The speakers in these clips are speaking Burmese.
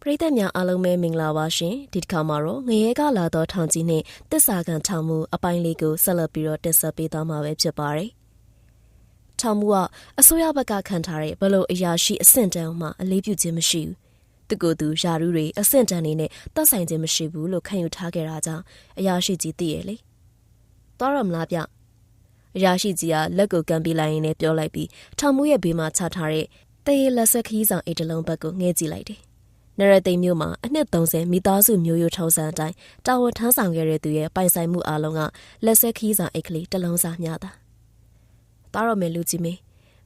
ပရိသတ်များအားလုံးပဲမင်္ဂလာပါရှင်ဒီတစ်ခါမှာတော့ငရဲကလာသောထောင်ကြီးနဲ့တစ္ဆာခံထောင်မှုအပိုင်းလေးကိုဆက်လက်ပြီးတော့တင်ဆက်ပေးသွားမှာပဲဖြစ်ပါတယ်ထောင်မှုကအစိုးရဘက်ကခံထားတဲ့ဘလို့အရာရှိအဆင့်တန်းမှအလေးပြုခြင်းမရှိဘူးသူကိုယ်သူယာရုတွေအဆင့်တန်းနေနဲ့သက်ဆိုင်ခြင်းမရှိဘူးလို့ခံယူထားခဲ့တာကြောင့်အရာရှိကြီးသိရလေသွားရမလားဗျအရာရှိကြီးကလက်ကိုကန်ပေးလိုက်ရင်လည်းပြောလိုက်ပြီးထောင်မှုရဲ့ဘေးမှာချထားတဲ့တေးလက်ဆက်ခီးဆောင်အိတ်တလုံးဘက်ကိုငဲကြည့်လိုက်တယ်နရသိမ်မြို့မှာအနှစ်30မိသားစုမျိုးရိုးထုံးစံအတိုင်းတာဝန်ထမ်းဆောင်ခဲ့တဲ့သူရဲ့ပိုင်ဆိုင်မှုအလုံးကလက်ဆက်ခီးဆောင်အိတ်ကလေးတစ်လုံးစာမျှတာတားရမယ်လူကြီးမင်း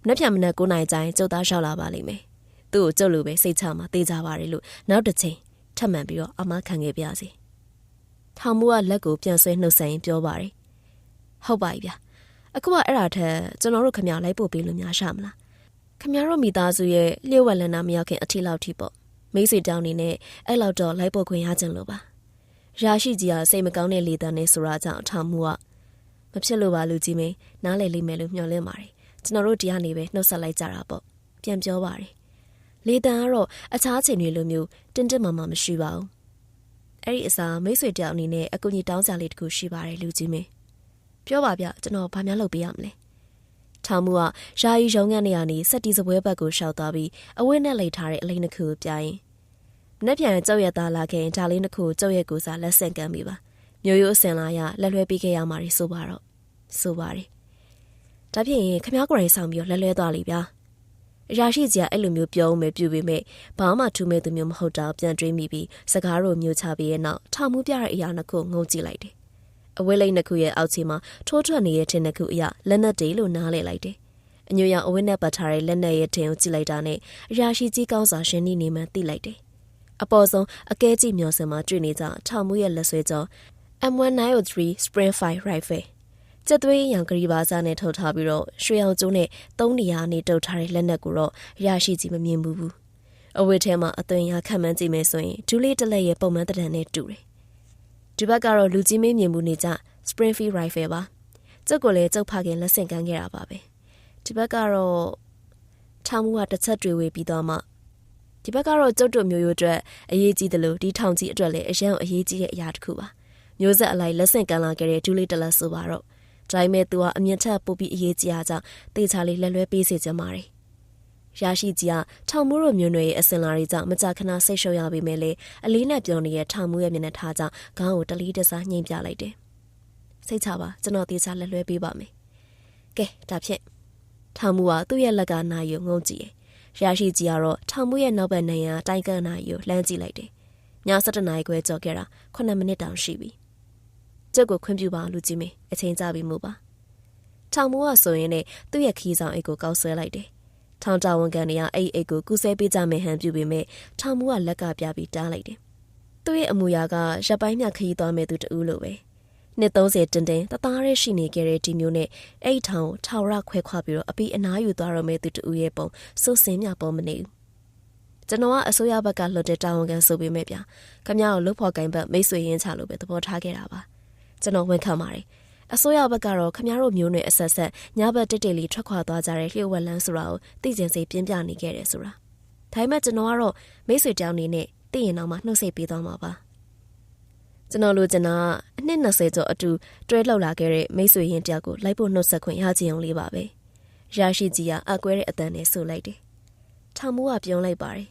မနေ့ပြန်မနေ့9နိုင်ကျရင်ကျုပ်သားလျှောက်လာပါလိမ့်မယ်သူ့ကိုကျုပ်လိုပဲစိတ်ချမှာတေးကြပါတယ်လို့နောက်တစ်ချိန်ထပ်မံပြီးတော့အမခံခဲ့ပြစီထောင်မှုကလက်ကိုပြန်ဆွဲနှုတ်ဆက်ရင်ပြောပါတယ်ဟုတ်ပါပြီဗျအခုကအဲ့ဒါထက်ကျွန်တော်တို့ခမလိုက်ပို့ပေးလို့များရှာမလားခမတို့မိသားစုရဲ့လျှို့ဝှက်လန်းနာမရောက်ခင်အထီလောက်ထိပေါ့မိတ်ဆွေတောင်းနေနဲ့အဲ့လောက်တော့လိုက်ပို့ခွင့်ရကြလို့ပါရာရှိကြီးကစိတ်မကောင်းတဲ့လေတန်းနဲ့ဆိုတာကြောင့်အထောင်မှုကမဖြစ်လို့ပါလူကြီးမင်းနားလေလိမ့်မယ်လို့မျှော်လင့်ပါတယ်ကျွန်တော်တို့တရားနေပဲနှုတ်ဆက်လိုက်ကြတာပေါ့ပြန်ပြောပါတယ်လေတန်းကတော့အခြားချိန်တွေလိုမျိုးတင်းတင်းမာမာမရှိပါဘူးအဲ့ဒီအစားမိတ်ဆွေတယောက်အနေနဲ့အကူကြီးတောင်းကြလေးတခုရှိပါတယ်လူကြီးမင်းပြောပါဗျကျွန်တော်ဘာများလုပ်ပေးရမလဲထောင်မှုကယာယီရုံးခန်းနေရာနေစက်တီစပွဲဘက်ကိုရှောက်သွားပြီးအဝိနဲ့လိတ်ထားတဲ့အလိမ်တစ်ခုကိုပြရင်မနေ့ပြန်ကျုပ်ရဲ့သားလာခဲ့ရင်ဒါလေးတစ်ခုကျုပ်ရဲ့ကိုစားလက်ဆင့်ကမ်းပြီးပါမျိုးရိုးအစင်လာရလက်လွဲပေးခဲ့ရမှာဆိုပါတော့ဆိုပါတယ်ဒါဖြင့်ခမားကိုယ်တိုင်ဆောင်ပြီးလက်လွဲသွားလိဗျာအရာရှိကြီးကအဲ့လိုမျိုးပြောဦးမယ်ပြူပေမဲ့ဘာမှထူးမဲ့သူမျိုးမဟုတ်တာပြန်တွေးမိပြီးစကားတို့မျိုးချပြီးရဲ့နောက်ထောင်မှုပြတဲ့အရာနှစ်ခုငုံကြည့်လိုက်တယ်အဝိလိတ်နှစ်ခုရဲ့အောက်ခြေမှာထိုးထွက်နေတဲ့ထင်းနှစ်ခုအရာလက်နက်တွေလို့နားလည်လိုက်တယ်။အညိုရောင်အဝိနဲ့ပတ်ထားတဲ့လက်နက်ရဲ့ထင်းကိုကြည့်လိုက်တာနဲ့အရာရှိကြီးကောင်းစွာရှင်းနေမှသိလိုက်တယ်။အပေါ်ဆုံးအကဲကြည့်မျောစင်မှာတွေ့နေကြထောင်မှုရဲ့လက်ဆွဲကြော M1903 Spring 5 Rifle ကျက်သွေးရောင်ကလေးပါးစားနဲ့ထုတ်ထားပြီးတော့ရွှေအောင်ကျိုးနဲ့3နေရာနေတုပ်ထားတဲ့လက်နက်ကိုတော့အရာရှိကြီးမမြင်ဘူး။အဝိထဲမှာအသွင်ရခန့်မှန်းကြည့်မယ်ဆိုရင်ဒူးလေးတစ်လက်ရဲ့ပုံမှန်တံနဲ့တူတယ်။ဒီဘက်ကတော့လူကြီးမင်းမြင်မှုနေကြ Springfield Rifle ပါကျုပ်ကလည်းကျုပ်ဖခင်လက်ဆင့်ကမ်းခဲ့တာပါပဲဒီဘက်ကတော့ထောင်မှုကတစ်ချက်တွေ့ဝေပြီးတော့မှဒီဘက်ကတော့ကျုပ်တို့မျိုးရိုးအတွက်အရေးကြီးတယ်လို့ဒီထောင်ကြီးအတွက်လည်းအရန်အရေးကြီးတဲ့အရာတစ်ခုပါမျိုးဆက်အလိုက်လက်ဆင့်ကမ်းလာခဲ့တဲ့ဒူးလေးတစ်လက်ဆိုပါတော့ဒါပေမဲ့သူကအမြင့်ထက်ပိုပြီးအရေးကြီးအားကြောင့်တေချာလေးလက်လွဲပေးစေချင်ပါတယ်ရရှိကြီးကထောင်မှုတို့မျိုးနွယ်ရဲ့အစင်လာတွေကြောင့်မကြခဏဆိတ်ရှုပ်ရပေမဲ့လေအလေးနဲ့ပြောနေတဲ့ထောင်မှုရဲ့မျက်နှာထားကြောင့်ခေါင်းကိုတလီးတစားညှိပြလိုက်တယ်။စိတ်ချပါကျွန်တော်တေချာလက်လွဲပေးပါမယ်။ကဲဒါဖြင့်ထောင်မှုကသူ့ရဲ့လက်ကနာရီကိုငုံကြည့်တယ်။ရရှိကြီးကတော့ထောင်မှုရဲ့နောက်ဘက်နေရာတိုင်ကန်နာရီကိုလှမ်းကြည့်လိုက်တယ်။ည7နာရီခွဲကြော်ခဲ့တာ9မိနစ်တောင်ရှိပြီ။ကျုပ်ကိုခွင့်ပြုပါလူကြီးမင်းအချိန်ကြပြီမို့ပါ။ထောင်မှုကဆိုရင်လည်းသူ့ရဲ့ခီးဆောင်အိတ်ကိုကောက်ဆွဲလိုက်တယ်။ထောင်တာဝန်ခံတွေကအဲ့အိတ်ကိုကူးဆဲပေးကြမယ်ဟန်ပြုပေမဲ့ထောင်မှုကလက်ကပြပြီးတားလိုက်တယ်။သူ့ရဲ့အမူအရာကရပ်ပိုင်းမြခရီးသွားမဲ့သူတူလိုပဲ။နှစ်30တင်းတင်းတသားရဲရှိနေခဲ့တဲ့ဒီမျိုးနဲ့အဲ့ထောင်ထာဝရခွဲခွာပြီးတော့အပီအနားယူသွားရမဲ့သူတူရဲ့ပုံစိုးစင်းမြပေါ်မနေဘူး။ကျွန်တော်ကအစိုးရဘက်ကလွတ်တဲ့တာဝန်ခံဆိုပေမဲ့ဗျာခမရကိုလှုပ်ဖော်ကင်ဘက်မိတ်ဆွေရင်းချလို့ပဲသဘောထားခဲ့တာပါ။ကျွန်တော်ဝန်ခံပါတယ်။အစိုးရဘက်ကတော့ခမရတို့မျိုးနွယ်အဆက်ဆက်ညဘက်တိတ်တိတ်လေးထွက်ခွာသွားကြတဲ့လျှို့ဝှက်လန်းဆိုတာကိုသိကျင်စိတ်ပြင်းပြနေခဲ့တယ်ဆိုတာဒါပေမဲ့ကျွန်တော်ကတော့မိတ်ဆွေတောင်းနေနဲ့သိရင်တော့မှနှုတ်ဆက်ပေးသွားမှာပါကျွန်တော်လိုချင်တာအနှစ်20ကျော်အတူတွဲလှုပ်လာခဲ့တဲ့မိတ်ဆွေရင်းတယောက်ကိုလိုက်ဖို့နှုတ်ဆက်ခွင့်ရချင်အောင်လေးပါပဲရရှိကြီးကအကွဲတဲ့အတန်နဲ့ဆိုလိုက်တယ်ထောင်မိုးကပြုံးလိုက်ပါတယ်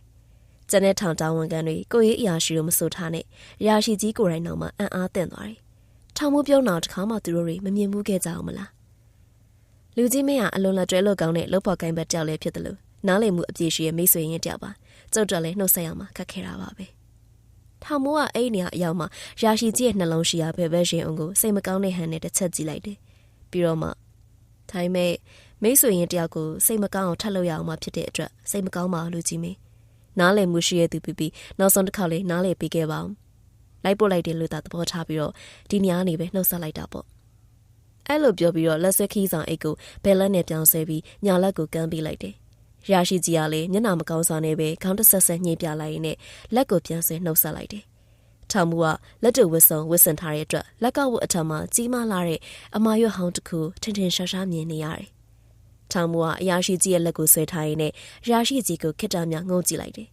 ကျန်တဲ့ထောင်တာဝန်ခံတွေကိုရေးအရာရှိလို့မဆိုထားနဲ့ရရှိကြီးကိုယ်တိုင်တော့မှအံ့အားသင့်သွားတယ်ထောင်မှုပြုံးတော့တခါမှသူတို့တွေမမြင်မှုခဲ့ကြအောင်မလားလူကြီးမင်းကအလွန်လက်တွဲလို့ကောင်းတဲ့လှုပ်ဖော်ကိုင်းဘက်တယောက်လည်းဖြစ်တယ်လို့နားလည်မှုအပြည့်ရှိရဲ့မိတ်ဆွေရင်းတယောက်ပါကျုပ်တော်လည်းနှုတ်ဆက်ရမှာခက်ခဲတာပါပဲထောင်မိုးကအဲ့နေရာအရောက်မှာရာရှိကြီးရဲ့နှလုံးရှိရာဘယ်ဘက်ရှင်အောင်ကိုစိတ်မကောင်းတဲ့ဟန်နဲ့တစ်ချက်ကြည့်လိုက်တယ်ပြီးတော့မှထိုင်းမဲ့မိတ်ဆွေရင်းတယောက်ကိုစိတ်မကောင်းအောင်ထပ်လို့ရအောင်မှဖြစ်တဲ့အတွက်စိတ်မကောင်းပါဘူးလူကြီးမင်းနားလည်မှုရှိရဲ့သူပြီးနောက်ဆုံးတစ်ခါလေးနားလည်ပေးခဲ့ပါဦးလိုက်ပို့လိုက်တယ်လို့သာသဘောထားပြီးတော့ဒီညနေပဲနှုတ်ဆက်လိုက်တာပေါ့အဲ့လိုပြောပြီးတော့လက်ဆွဲခီးဆောင်အိတ်ကိုဘယ်လက်နဲ့ပြောင်းဆွဲပြီးညာလက်ကိုကမ်းပေးလိုက်တယ်ရရှိကြီးကလည်းမျက်နှာမကောင်းစွာနဲ့ပဲခေါင်းတစ်ဆက်ဆက်ညှိပြလိုက်ရင်းနဲ့လက်ကိုပြန်ဆွဲနှုတ်ဆက်လိုက်တယ်ထောင်မှုကလက်တူဝစ်စုံဝစ်စင်ထားတဲ့အတွက်လက်ကဝတ်အထက်မှာကြီးမားလာတဲ့အမာရွတ်ဟောင်းတစ်ခုထင်ထင်ရှားရှားမြင်နေရတယ်ထောင်မှုကအရာရှိကြီးရဲ့လက်ကိုဆွဲထားရင်းနဲ့ရာရှိကြီးကိုခိတ္တမြငုံကြည့်လိုက်တယ်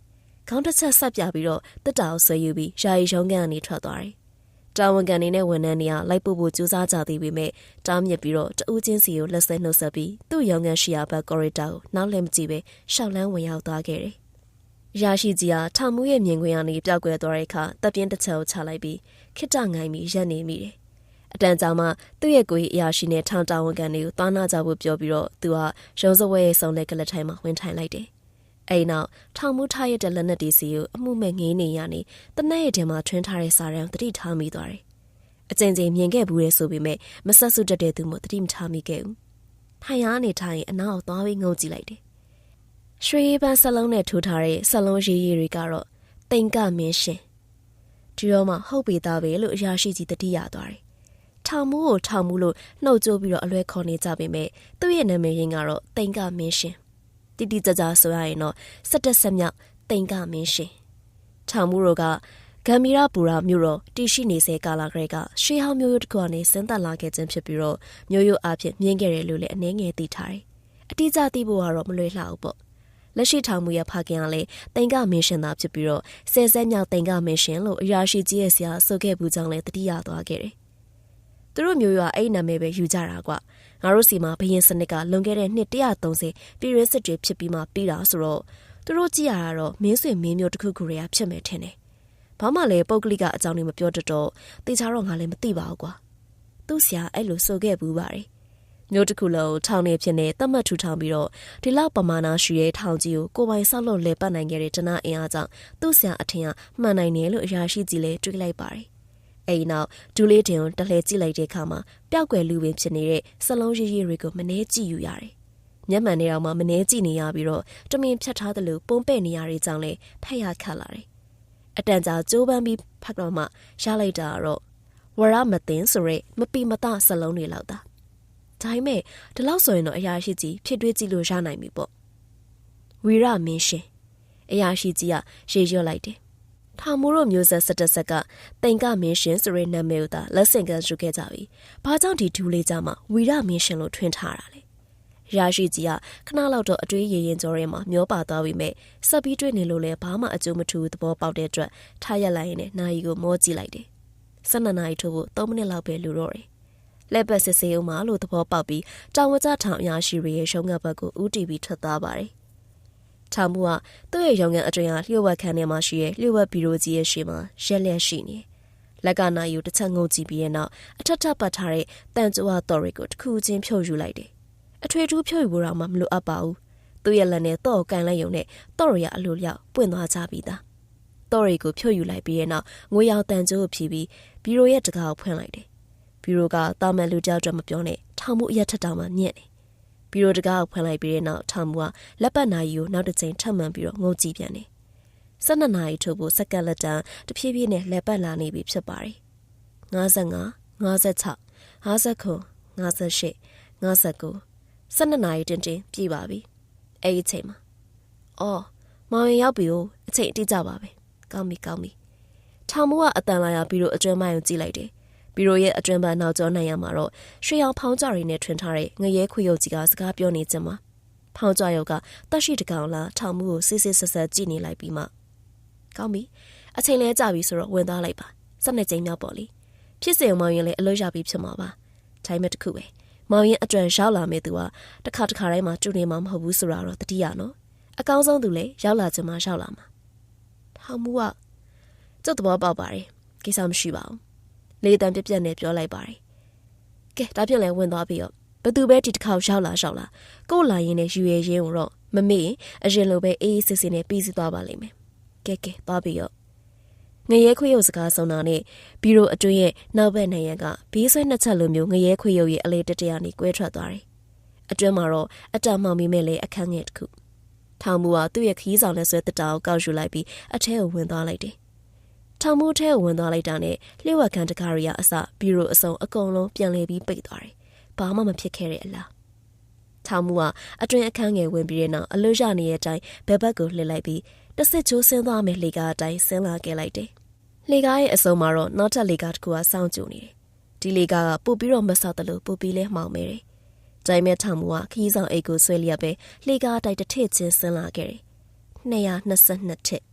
ခေါင်းတစ်ချက်ဆက်ပြပြီးတော့တက်တာကိုဆွဲယူပြီးယာယီရုံးကန်ကနေထွက်သွားတယ်။တာဝန်ခံနေနဲ့ဝန်ထမ်းတွေကလိုက်ပို့ဖို့ကြိုးစားကြသေးပေမဲ့တားမြစ်ပြီးတော့တဦးချင်းစီကိုလက်ဆွဲနှုတ်ဆက်ပြီးသူ့ရုံးကန်ရှိရာဘက်ကော်ရီတာကိုနောက်လည်းမကြည့်ပဲရှောက်လန်းဝင်ရောက်သွားခဲ့တယ်။ရာရှိကြီးကထောင်မှုရဲ့မြင်ကွင်းကနေပြောက်ကွယ်သွားတဲ့အခါတပ်ပြင်းတစ်ချက်ကိုချလိုက်ပြီးခစ်တငိုင်းပြီးရက်နေမိတယ်။အတန်ကြာမှသူ့ရဲ့ကိုယ်အရာရှိနဲ့ထောင်တာဝန်ခံတွေကိုသွားနာကြဖို့ပြောပြီးတော့သူကရုံးစဝဲရဲ့စုံတဲ့ကလထိုင်မှာဝင်ထိုင်လိုက်တယ်။အဲ့နောက်ထောင်မှုထားရတဲ့လက်နက်တီစီကိုအမှုမဲ့ငေးနေရနေတနက်ရဲ့ထဲမှာထွန်းထားတဲ့စာရန်တတိထားမိသွားတယ်။အကြိမ်ကြိမ်မြင်ခဲ့ဘူးလေဆိုပေမဲ့မဆက်စုတတ်တဲ့သူမို့တတိမထားမိခဲ့ဘူး။ထိုင်ရနေထိုင်အနောက်ကိုသွားပြီးငုံကြည့်လိုက်တယ်။ရွှေပန်းစလုံးနဲ့ထိုးထားတဲ့စလုံးရည်ရည်တွေကတော့တိမ်ကမင်းရှင်ဒီတော့မှဟုတ်ပေသားပဲလို့အရာရှိကြီးတတိရသွားတယ်။ထောင်မှုကိုထောင်မှုလို့နှုတ်ကြိုးပြီးတော့အလွဲခေါ်နေကြပေမဲ့သူ့ရဲ့နာမည်ရင်းကတော့တိမ်ကမင်းရှင်တိတိကျကျဆိုရရင်တော့17ဆက်မြောက်တိမ်ကမင်းရှင်ထောင်မှုတို့ကဂမ်မီရာပူရာမြို့တော်တရှိနေစေကာလာကလေးကရှေးဟောင်းမျိုးရိုးတစ်ခုကနေဆင်းသက်လာခဲ့ခြင်းဖြစ်ပြီးတော့မျိုးရိုးအဖြစ်မြင်ခဲ့တယ်လို့လည်းအနည်းငယ်သိထားတယ်။အတိအကျသိဖို့ကတော့မလွယ်လှဘူးပေါ့။လက်ရှိထောင်မှုရဲ့ဖခင်ကလည်းတိမ်ကမင်းရှင်သားဖြစ်ပြီးတော့ဆယ်ဆက်မြောက်တိမ်ကမင်းရှင်လို့အရာရှိကြီးရဲ့ဆရာဆိုခဲ့ဘူးကြောင်းလည်းတတိယသွားခဲ့တယ်။သူတို့မျိုးရိုးကအဲ့နာမည်ပဲယူကြတာကွ။ငါတို့စီမှာဘရင်စနစ်ကလွန်ခဲ့တဲ့နှစ်130ပြည်ရင်းစစ်တွေဖြစ်ပြီးမှပြီးတာဆိုတော့သူတို့ကြည့်ရတာတော့မင်းဆွေမင်းမျိုးတစ်ခုခုတွေကဖြစ်မယ်ထင်တယ်။ဘာမှလည်းပုဂ္ဂလိကအကြောင်းတွေမပြောတတ်တော့တေချာတော့ငါလည်းမသိပါဘူးကွာ။သူ့ဆရာအဲ့လိုဆိုခဲ့ဘူးပါတယ်။မျိုးတစ်ခုလုံးထောင်နေဖြစ်နေတတ်မှတ်ထူထောင်ပြီးတော့ဒီလောက်ပမာဏရှိတဲ့ထောင်ကြီးကိုပိုင်ဆောက်လို့လဲပတ်နိုင်ခဲ့တဲ့တနအင်အားကြောင့်သူ့ဆရာအထင်ကမှန်နိုင်တယ်လို့အရာရှိကြီးလည်းတွေးလိုက်ပါတယ်။အဲ့နောက်ဒူလေးတင်ကိုတလှည့်ကြည့်လိုက်တဲ့အခါမှာပျောက်ကွယ်လူပင်ဖြစ်နေတဲ့စလုံးရည်ရည်တွေကိုမနှဲကြည့်ယူရတယ်။မျက်မှန်နေတော့မှမနှဲကြည့်နေရပြီးတော့တမင်ဖြတ်ထားသလိုပုံပဲ့နေရတဲ့ကြောင့်လည်းဖက်ရခတ်လာတယ်။အတန်ကြာကြိုးပမ်းပြီးဖတ်တော့မှရလိုက်တာတော့ဝရမသိန်းဆိုရဲမပီမတစလုံးတွေလောက်တာ။ဒါပေမဲ့ဒီလောက်ဆိုရင်တော့အရာရှိကြီးဖြစ်တွေးကြည့်လို့ရနိုင်ပြီပေါ့။ဝီရမင်းရှင်အရာရှိကြီးကရေရွတ်လိုက်တယ်။ထောင်မိုးတို့မျိုးဆက်17ဆက်ကတိမ်ကမင်းရှင်ဆိုရဲနာမည်ကိုသာလက်ဆင့်ကမ်းယူခဲ့ကြပြီ။ဘာကြောင့်ဒီဒူးလေးကြမှာဝီရမင်းရှင်လို့ထွန်းထားတာလဲ။ရာရှိကြီးကခဏလောက်တော့အတွေးရရင်ကြောရဲမှာမျောပါသွားပြီမဲ့ဆက်ပြီးတွေ့နေလို့လဲဘာမှအကျိုးမထူသဘောပေါက်တဲ့အတွက်ထားရက်လိုက်ရင်လည်းနာရီကိုမောကြည့်လိုက်တယ်။12နာရီထို့ဖို့3မိနစ်လောက်ပဲလူတော့တယ်။လက်ပတ်စစ်စေးအောင်မလို့သဘောပေါက်ပြီးတောင်ဝကျထောင်အရာရှိတွေရဲ့ရုံးငတ်ဘက်ကိုဦးတီပြီးထွက်သွားပါတယ်။ထောင်မှုကသူ့ရဲ့ရုံးငတ်အတွင်ဟာလျှို့ဝှက်ခန်းထဲမှာရှိရဲ့လျှို့ဝှက်ဘီရိုကြီးရဲ့ရှေ့မှာရက်လက်ရှိနေ။လက်ကနာယူတစ်ချက်ငုံကြည့်ပြီးရဲ့နောက်အထက်ထပ်ပတ်ထားတဲ့တန်ကြွားတော်ရီကိုတစ်ခုချင်းဖြုတ်ယူလိုက်တယ်။အထွေထူးဖြုတ်ယူဖို့တော့မလိုအပ်ပါဘူး။သူ့ရဲ့လက်နဲ့တော့ကန်လိုက်ရုံနဲ့တော်ရီကအလိုလျောက်ပွင့်သွားကြပြီသား။တော်ရီကိုဖြုတ်ယူလိုက်ပြီးရဲ့နောက်ငွေရောင်တန်ကြိုးကိုဖြီးပြီးဘီရိုရဲ့တကားကိုဖွင့်လိုက်တယ်။ဘီရိုကတာမန်လူကြောက်ကြမပြောနဲ့ထောင်မှုအရက်ထက်တောင်မှမြင့်တယ်။ဘီရိုတကားကိုဖွင့်လိုက်ပြီးတဲ့နောက်ထောင်မှုကလက်ပတ်နာရီကိုနောက်တစ်ချိန်ထပ်မှန်ပြီးတော့ငုံကြည့်ပြန်တယ်။12နာရီထို့ဖို့စက္ကန့်လက်တန်တဖြည်းဖြည်းနဲ့လက်ပတ်လာနေပြီဖြစ်ပါတယ်။55 56 59 58 59 12နာရီတင်တင်ပြည့်ပါပြီ။အဲ့ဒီအချိန်မှာအော်မောင်ရင်ရောက်ပြီ哦အချိန်အတိကျပါပဲ။ကောင်းပြီ။ထောင်မှုကအတန်လာရပြီးတော့အတွင်းမိုင်းကိုကြည့်လိုက်တယ်။ဘီရိုရဲ့အတွင်းဘက်နောက်ကျောနိုင်ရမှာတော့ရွှေရောင်ဖောင်းကြရီနဲ့ထွင်ထားတဲ့ငရဲခွေရုပ်ကြီးကစကားပြောနေကြမှာဖောင်းကြရုပ်ကတက်ရှိတကောင်လားထောင်မှုကိုစစ်စစ်ဆက်ဆက်ကြည့်နေလိုက်ပြီးမှကောင်းပြီအချိန်လဲကြပြီဆိုတော့ဝင်သွားလိုက်ပါ12ကြိမ်မြောက်ပေါ့လေဖြစ်စဉ်မောင်ရင်လည်းအလို့ရပြီဖြစ်မှာပါထိုင်မဲ့တစ်ခုပဲမောင်ရင်အတွင်ရောက်လာမဲ့သူကတစ်ခါတိုင်းမှာတူနေမှာမဟုတ်ဘူးဆိုတာတော့တတိယနော်အကောင်းဆုံးသူလေရောက်လာချင်မှရောက်လာမှာထောင်မှုကကျုပ်သဘောပေါက်ပါတယ်ကိစ္စမရှိပါဘူးလေတံပြက်ပြက်နဲ့ပြောလိုက်ပါတယ်ကဲဒါပြက်လဲဝင်သွားပြီရောဘသူပဲဒီတစ်ခါရောက်လာကိုလာရင်နဲ့ယူရဲရင်းကိုတော့မမေ့အရင်လိုပဲအေးအေးဆေးဆေးနဲ့ပြီးစီးသွားပါလိမ့်မယ်ကဲသွားပြီရောငရဲခွေရုပ်စကားဆုံးတာနဲ့ဘီရိုအတွင်းရဲ့နောက်ဘက်နေရကဘေးဆွဲနှစ်ချက်လိုမျိုးငရဲခွေရုပ်ရဲ့အလေးတတရာနေကွဲထွက်သွားတယ်အတွင်းမှာတော့အတံမှောင်မိမဲ့လေအခန်းငယ်တစ်ခုထောင်မူကသူ့ရဲ့ခီးဆောင်နဲ့ဆွဲတတာကိုကောက်ယူလိုက်ပြီးအထဲကိုဝင်သွားလိုက်တယ်ထောင်မှုထဲကိုဝင်သွားလိုက်တာနဲ့လျှို့ဝှက်ခန်းတကားရီယာအစဘီရိုအစုံအကုန်လုံးပြန်လဲပြီးပိတ်သွားတယ်။ဘာမှမဖြစ်ခဲ့တဲ့အလား။ထောင်မှုကအတွင်အခန်းငယ်ဝင်ပြီးတဲ့နောက်အလွတ်ရနေတဲ့အတိုင်းဘယ်ဘက်ကိုလှည့်လိုက်ပြီးတဆစ်ချိုးဆင်းသွားမယ်လေကားအတိုင်းဆင်းလာခဲ့လိုက်တယ်။လေကားရဲ့အစုံမှာတော့နောက်ထပ်လေကားတစ်ခုကစောင့်ကြိုနေတယ်။ဒီလေကားကပို့ပြီးတော့မဆောက်တယ်လို့ပို့ပြီးလဲမှောင်မဲတယ်။တိုင်မဲ့ထောင်မှုကခီးဆောင်အိတ်ကိုဆွဲလျက်ပဲလေကားတိုက်တစ်ထစ်ချင်းဆင်းလာခဲ့တယ်။222ထစ်